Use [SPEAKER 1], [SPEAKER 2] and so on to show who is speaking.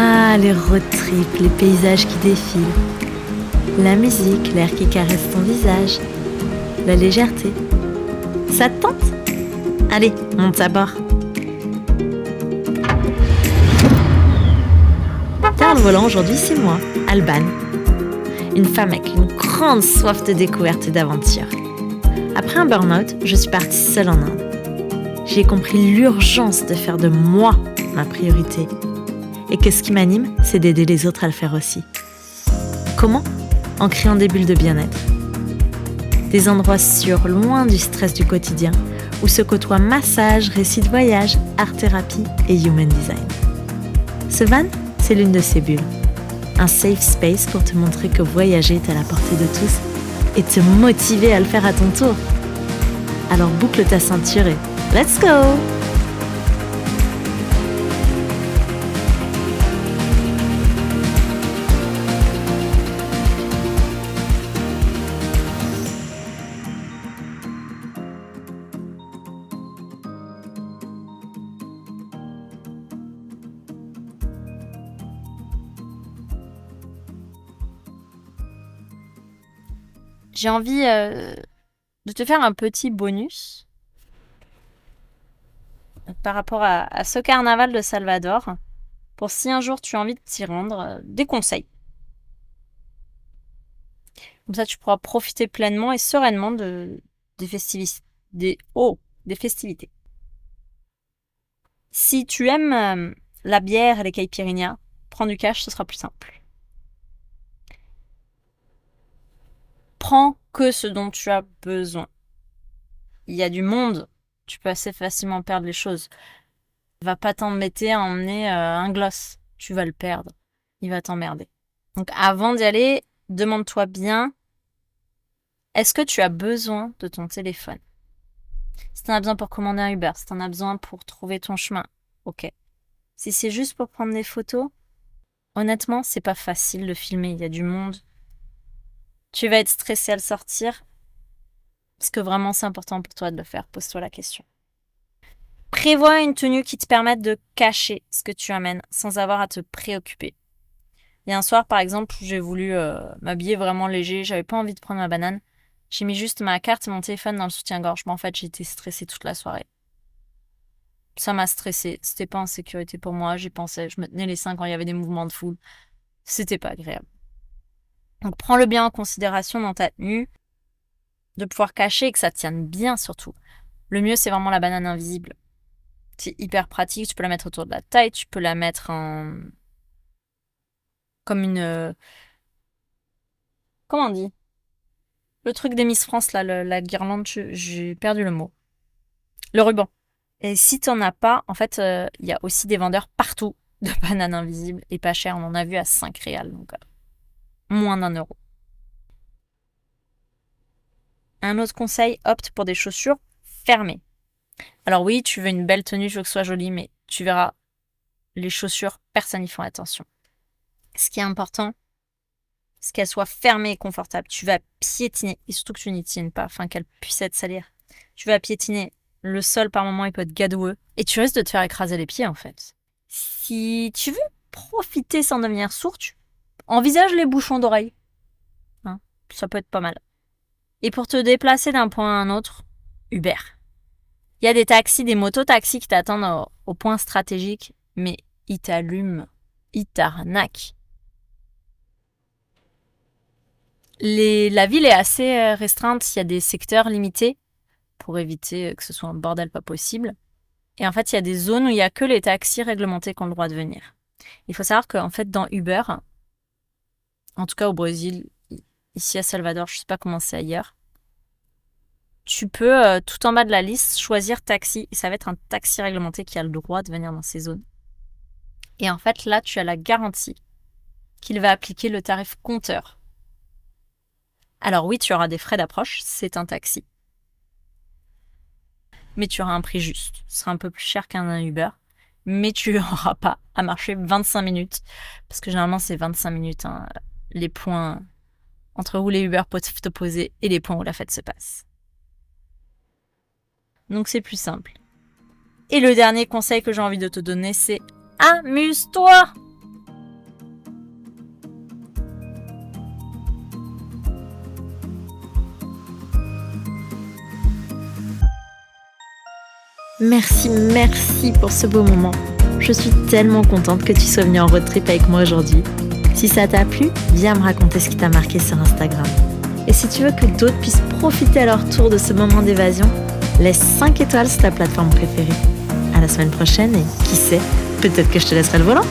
[SPEAKER 1] Ah, les road trips, les paysages qui défilent. La musique, l'air qui caresse ton visage. La légèreté. Ça te tente ? Allez, monte à bord. Derrière le volant aujourd'hui, c'est moi, Alban. Une femme avec une grande soif de découverte et d'aventure. Après un burn-out, je suis partie seule en Inde. J'ai compris l'urgence de faire de moi ma priorité. Et que ce qui m'anime, c'est d'aider les autres à le faire aussi. Comment ? En créant des bulles de bien-être. Des endroits sûrs, loin du stress du quotidien, où se côtoient massage, récits de voyage, art-thérapie et human design. Ce van, c'est l'une de ces bulles. Un safe space pour te montrer que voyager est à la portée de tous et te motiver à le faire à ton tour. Alors boucle ta ceinture et let's go!
[SPEAKER 2] J'ai envie de te faire un petit bonus par rapport à ce carnaval de Salvador, pour si un jour tu as envie de t'y rendre, des conseils. Comme ça, tu pourras profiter pleinement et sereinement des festivités. Si tu aimes la bière et les caipirinhas, prends du cash, ce sera plus simple. Prends que ce dont tu as besoin. Il y a du monde, tu peux assez facilement perdre les choses. Va pas t'embêter à emmener un gloss, tu vas le perdre. Il va t'emmerder. Donc avant d'y aller, demande-toi bien, est-ce que tu as besoin de ton téléphone ? Si t'en as besoin pour commander un Uber, si t'en as besoin pour trouver ton chemin, ok. Si c'est juste pour prendre des photos, honnêtement, c'est pas facile de filmer, il y a du monde. Tu vas être stressé à le sortir. Est-ce que vraiment c'est important pour toi de le faire ? Pose-toi la question. Prévois une tenue qui te permette de cacher ce que tu amènes sans avoir à te préoccuper. Il y a un soir, par exemple, où j'ai voulu m'habiller vraiment léger, j'avais pas envie de prendre ma banane. J'ai mis juste ma carte et mon téléphone dans le soutien-gorge. Mais en fait, j'étais stressée toute la soirée. Ça m'a stressée. C'était pas en sécurité pour moi. J'y pensais. Je me tenais les seins quand il y avait des mouvements de foule. C'était pas agréable. Donc, prends-le bien en considération dans ta tenue. De pouvoir cacher et que ça tienne bien surtout. Le mieux, c'est vraiment la banane invisible. C'est hyper pratique. Tu peux la mettre autour de la taille. Tu peux la mettre en... comme une... Comment on dit ? Le truc des Miss France, là, la guirlande, j'ai perdu le mot. Le ruban. Et si t'en as pas, en fait, il y a aussi des vendeurs partout de bananes invisibles et pas cher. On en a vu à 5 réals, donc moins d'1 euro. Un autre conseil, opte pour des chaussures fermées. Alors oui, tu veux une belle tenue, tu veux que ce soit joli, mais tu verras, les chaussures, personne n'y fait attention. Ce qui est important, c'est qu'elles soient fermées et confortables. Tu vas piétiner, et surtout que tu n'y tiennes pas, afin qu'elles puissent être salir. Tu vas piétiner. Le sol, par moments, il peut être gadoueux. Et tu risques de te faire écraser les pieds, en fait. Si tu veux profiter sans devenir sourd, envisage les bouchons d'oreilles. Hein, ça peut être pas mal. Et pour te déplacer d'un point à un autre, Uber. Il y a des taxis, des mototaxis qui t'attendent au point stratégique, mais ils t'allument, ils t'arnaquent. La ville est assez restreinte, il y a des secteurs limités pour éviter que ce soit un bordel pas possible. Et en fait, il y a des zones où il n'y a que les taxis réglementés qui ont le droit de venir. Il faut savoir qu'en fait, dans Uber, en tout cas au Brésil, ici à Salvador, je ne sais pas comment c'est ailleurs, tu peux, tout en bas de la liste, choisir taxi. Et ça va être un taxi réglementé qui a le droit de venir dans ces zones. Et en fait, là, tu as la garantie qu'il va appliquer le tarif compteur. Alors oui, tu auras des frais d'approche, c'est un taxi. Mais tu auras un prix juste. Ce sera un peu plus cher qu'un Uber. Mais tu n'auras pas à marcher 25 minutes. Parce que généralement, c'est 25 minutes, hein, les points entre où les Uber peuvent te poser et les points où la fête se passe. Donc c'est plus simple. Et le dernier conseil que j'ai envie de te donner, c'est amuse-toi!
[SPEAKER 1] Merci pour ce beau moment. Je suis tellement contente que tu sois venue en road trip avec moi aujourd'hui. Si ça t'a plu, viens me raconter ce qui t'a marqué sur Instagram. Et si tu veux que d'autres puissent profiter à leur tour de ce moment d'évasion, laisse 5 étoiles sur ta plateforme préférée. À la semaine prochaine et qui sait, peut-être que je te laisserai le volant.